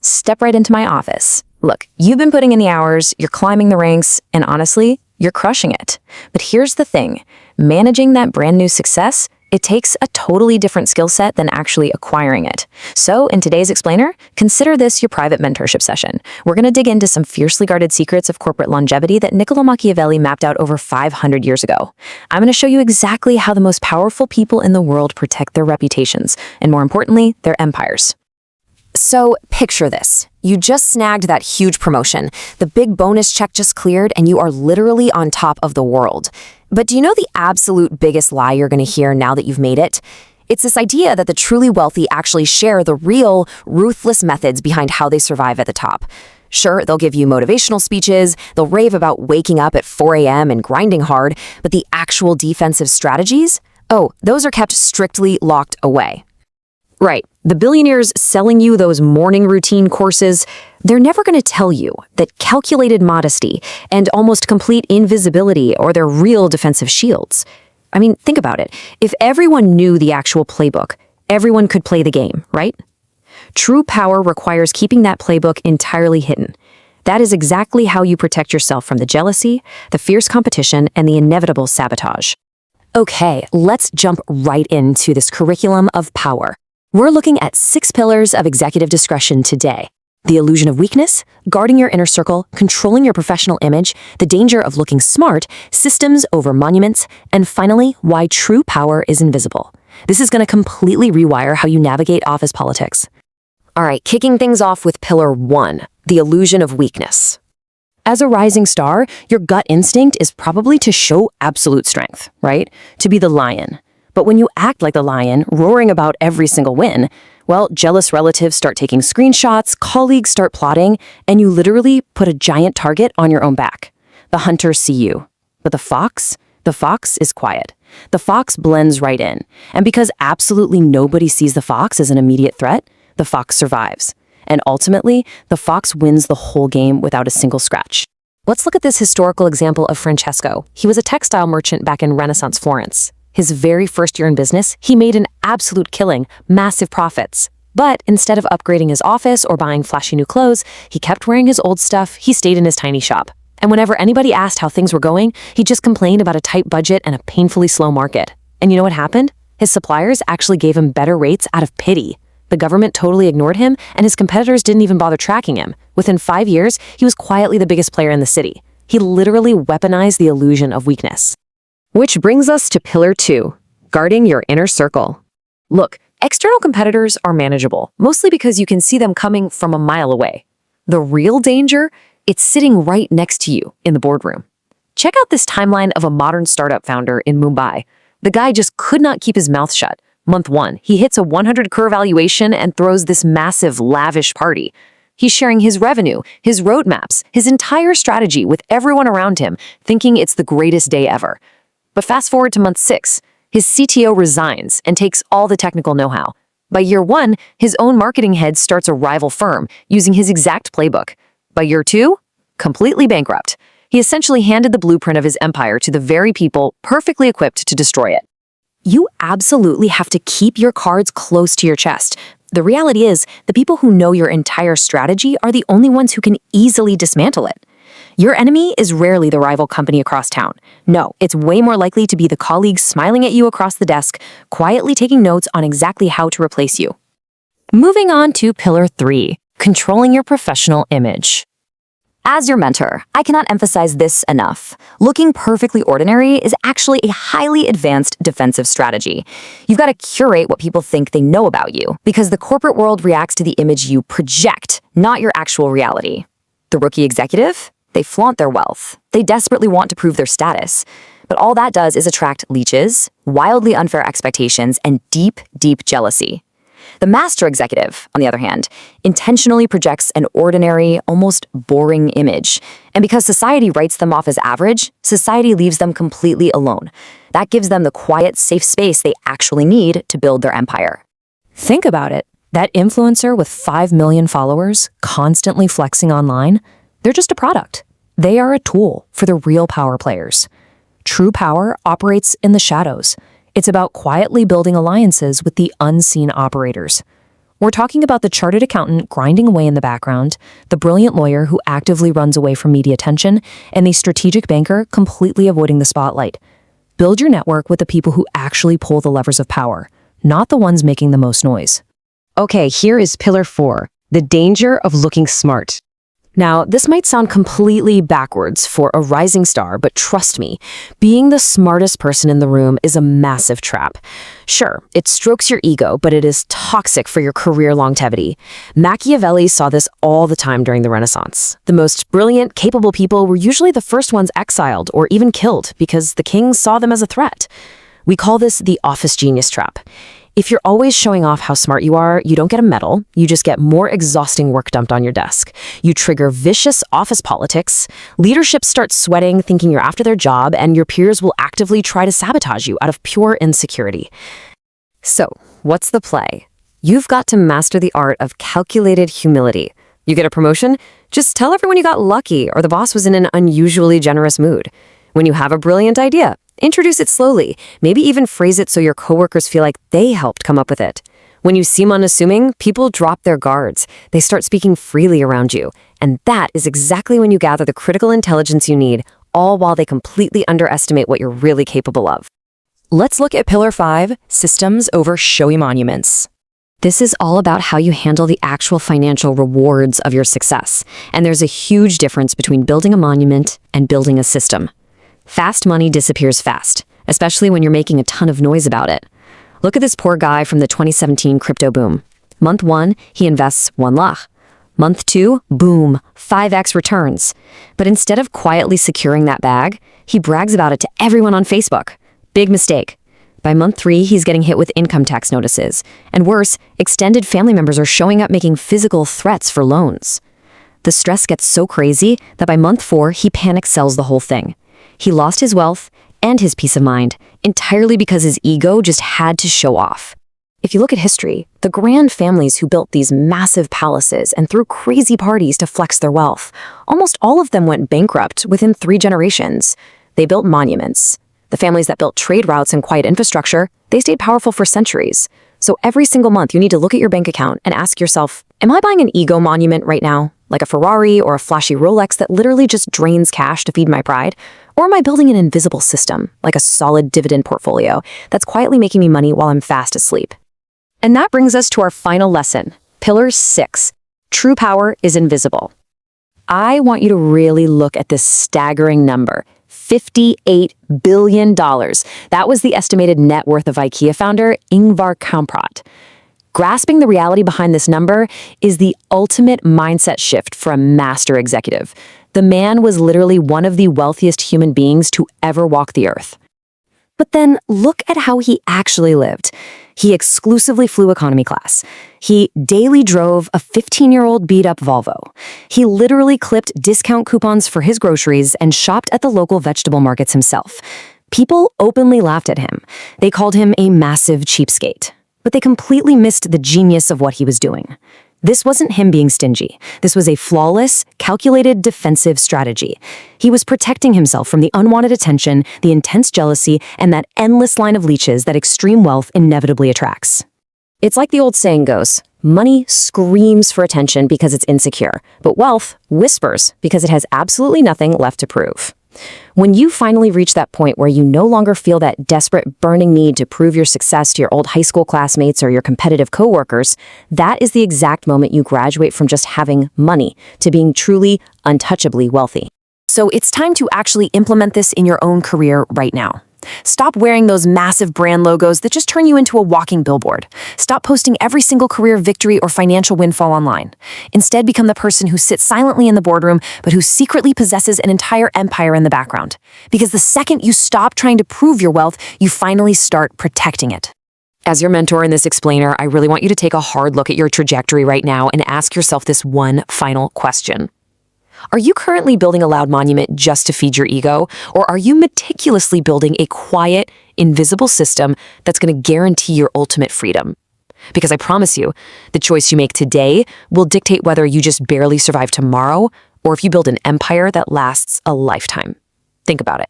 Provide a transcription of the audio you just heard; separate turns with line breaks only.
Step right into my office. Look, you've been putting in the hours, you're climbing the ranks, and honestly, you're crushing it. But here's the thing, managing that brand new success, it takes a totally different skill set than actually acquiring it. So in today's Explainer, consider this your private mentorship session. We're going to dig into some fiercely guarded secrets of corporate longevity that Niccolo Machiavelli mapped out over 500 years ago. I'm going to show you exactly how the most powerful people in the world protect their reputations, and more importantly, their empires. So picture this. You just snagged that huge promotion. The big bonus check just cleared and you are literally on top of the world. But do you know the absolute biggest lie you're going to hear now that you've made it? It's this idea that the truly wealthy actually share the real, ruthless methods behind how they survive at the top. Sure, they'll give you motivational speeches, they'll rave about waking up at 4 a.m. and grinding hard, but the actual defensive strategies? Oh, those are kept strictly locked away. Right. The billionaires selling you those morning routine courses, they're never going to tell you that calculated modesty and almost complete invisibility are their real defensive shields. I mean, think about it. If everyone knew the actual playbook, everyone could play the game, right? True power requires keeping that playbook entirely hidden. That is exactly how you protect yourself from the jealousy, the fierce competition, and the inevitable sabotage. Okay, let's jump right into this curriculum of power. We're looking at 6 pillars of executive discretion today. The illusion of weakness, guarding your inner circle, controlling your professional image, the danger of looking smart, systems over monuments, and finally, why true power is invisible. This is going to completely rewire how you navigate office politics. All right, kicking things off with pillar 1, the illusion of weakness. As a rising star, your gut instinct is probably to show absolute strength, right? To be the lion. But when you act like the lion, roaring about every single win, well, jealous relatives start taking screenshots, colleagues start plotting, and you literally put a giant target on your own back. The hunters see you. But the fox is quiet. The fox blends right in. And because absolutely nobody sees the fox as an immediate threat, the fox survives. And ultimately, the fox wins the whole game without a single scratch. Let's look at this historical example of Francesco. He was a textile merchant back in Renaissance Florence. His very first year in business, he made an absolute killing, massive profits. But instead of upgrading his office or buying flashy new clothes, he kept wearing his old stuff, he stayed in his tiny shop. And whenever anybody asked how things were going, he just complained about a tight budget and a painfully slow market. And you know what happened? His suppliers actually gave him better rates out of pity. The government totally ignored him, and his competitors didn't even bother tracking him. Within 5 years, he was quietly the biggest player in the city. He literally weaponized the illusion of weakness. Which brings us to pillar 2, guarding your inner circle. Look, external competitors are manageable, mostly because you can see them coming from a mile away. The real danger, it's sitting right next to you in the boardroom. Check out this timeline of a modern startup founder in Mumbai. The guy just could not keep his mouth shut. Month 1, he hits a 100 crore valuation and throws this massive, lavish party. He's sharing his revenue, his roadmaps, his entire strategy with everyone around him, thinking it's the greatest day ever. But fast forward to month 6, his CTO resigns and takes all the technical know-how. By year 1, his own marketing head starts a rival firm using his exact playbook. By year 2, completely bankrupt. He essentially handed the blueprint of his empire to the very people perfectly equipped to destroy it. You absolutely have to keep your cards close to your chest. The reality is, the people who know your entire strategy are the only ones who can easily dismantle it. Your enemy is rarely the rival company across town. No, it's way more likely to be the colleague smiling at you across the desk, quietly taking notes on exactly how to replace you. Moving on to pillar 3, controlling your professional image. As your mentor, I cannot emphasize this enough. Looking perfectly ordinary is actually a highly advanced defensive strategy. You've got to curate what people think they know about you, because the corporate world reacts to the image you project, not your actual reality. The rookie executive? They flaunt their wealth. They desperately want to prove their status. But all that does is attract leeches, wildly unfair expectations, and deep, deep jealousy. The master executive, on the other hand, intentionally projects an ordinary, almost boring image. And because society writes them off as average, society leaves them completely alone. That gives them the quiet, safe space they actually need to build their empire. Think about it. That influencer with 5 million followers, constantly flexing online, they're just a product. They are a tool for the real power players. True power operates in the shadows. It's about quietly building alliances with the unseen operators. We're talking about the chartered accountant grinding away in the background, the brilliant lawyer who actively runs away from media attention, and the strategic banker completely avoiding the spotlight. Build your network with the people who actually pull the levers of power, not the ones making the most noise.
Okay, here is pillar 4, the danger of looking smart.
Now, this might sound completely backwards for a rising star, but trust me, being the smartest person in the room is a massive trap. Sure, it strokes your ego, but it is toxic for your career longevity. Machiavelli saw this all the time during the Renaissance. The most brilliant, capable people were usually the first ones exiled or even killed because the kings saw them as a threat. We call this the office genius trap. If you're always showing off how smart you are, you don't get a medal, you just get more exhausting work dumped on your desk. You trigger vicious office politics, leadership starts sweating thinking you're after their job, and your peers will actively try to sabotage you out of pure insecurity. So, what's the play? You've got to master the art of calculated humility. You get a promotion? Just tell everyone you got lucky or the boss was in an unusually generous mood. When you have a brilliant idea, introduce it slowly, maybe even phrase it so your coworkers feel like they helped come up with it. When you seem unassuming, people drop their guards. They start speaking freely around you. And that is exactly when you gather the critical intelligence you need, all while they completely underestimate what you're really capable of.
Let's look at pillar 5, systems over showy monuments.
This is all about how you handle the actual financial rewards of your success. And there's a huge difference between building a monument and building a system. Fast money disappears fast, especially when you're making a ton of noise about it. Look at this poor guy from the 2017 crypto boom. Month 1, he invests 1 lakh. Month 2, boom, 5x returns. But instead of quietly securing that bag, he brags about it to everyone on Facebook. Big mistake. By month 3, he's getting hit with income tax notices. And worse, extended family members are showing up making physical threats for loans. The stress gets so crazy that by month 4, he panic sells the whole thing. He lost his wealth and his peace of mind entirely because his ego just had to show off. If you look at history, the grand families who built these massive palaces and threw crazy parties to flex their wealth, almost all of them went bankrupt within 3 generations. They built monuments. The families that built trade routes and quiet infrastructure, they stayed powerful for centuries. So every single month you need to look at your bank account and ask yourself, am I buying an ego monument right now? Like a Ferrari or a flashy Rolex that literally just drains cash to feed my pride? Or am I building an invisible system, like a solid dividend portfolio, that's quietly making me money while I'm fast asleep? And that brings us to our final lesson, pillar 6. True power is invisible. I want you to really look at this staggering number, $58 billion. That was the estimated net worth of IKEA founder Ingvar Kamprad. Grasping the reality behind this number is the ultimate mindset shift for a master executive. The man was literally one of the wealthiest human beings to ever walk the earth. But then look at how he actually lived. He exclusively flew economy class. He daily drove a 15-year-old beat-up Volvo. He literally clipped discount coupons for his groceries and shopped at the local vegetable markets himself. People openly laughed at him. They called him a massive cheapskate. But they completely missed the genius of what he was doing. This wasn't him being stingy. This was a flawless, calculated defensive strategy. He was protecting himself from the unwanted attention, the intense jealousy, and that endless line of leeches that extreme wealth inevitably attracts. It's like the old saying goes, money screams for attention because it's insecure, but wealth whispers because it has absolutely nothing left to prove. When you finally reach that point where you no longer feel that desperate, burning need to prove your success to your old high school classmates or your competitive coworkers, that is the exact moment you graduate from just having money to being truly, untouchably wealthy. So it's time to actually implement this in your own career right now. Stop wearing those massive brand logos that just turn you into a walking billboard. Stop posting every single career victory or financial windfall online. Instead, become the person who sits silently in the boardroom, but who secretly possesses an entire empire in the background. Because the second you stop trying to prove your wealth, you finally start protecting it. As your mentor in this explainer, I really want you to take a hard look at your trajectory right now and ask yourself this one final question. Are you currently building a loud monument just to feed your ego, or are you meticulously building a quiet, invisible system that's going to guarantee your ultimate freedom? Because I promise you, the choice you make today will dictate whether you just barely survive tomorrow, or if you build an empire that lasts a lifetime. Think about it.